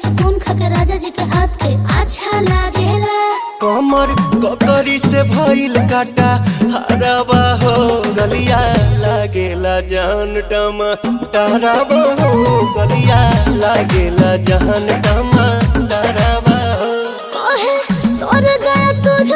सुकून खाके राजा जी के हाथ के अच्छा लागेला। कमर ककरी से भइल काटा हराबा हो गलिया लागेला जान टमाटरबा हो गलिया लागेला जान टमाटरबा हो। कहे तोर गया तुझ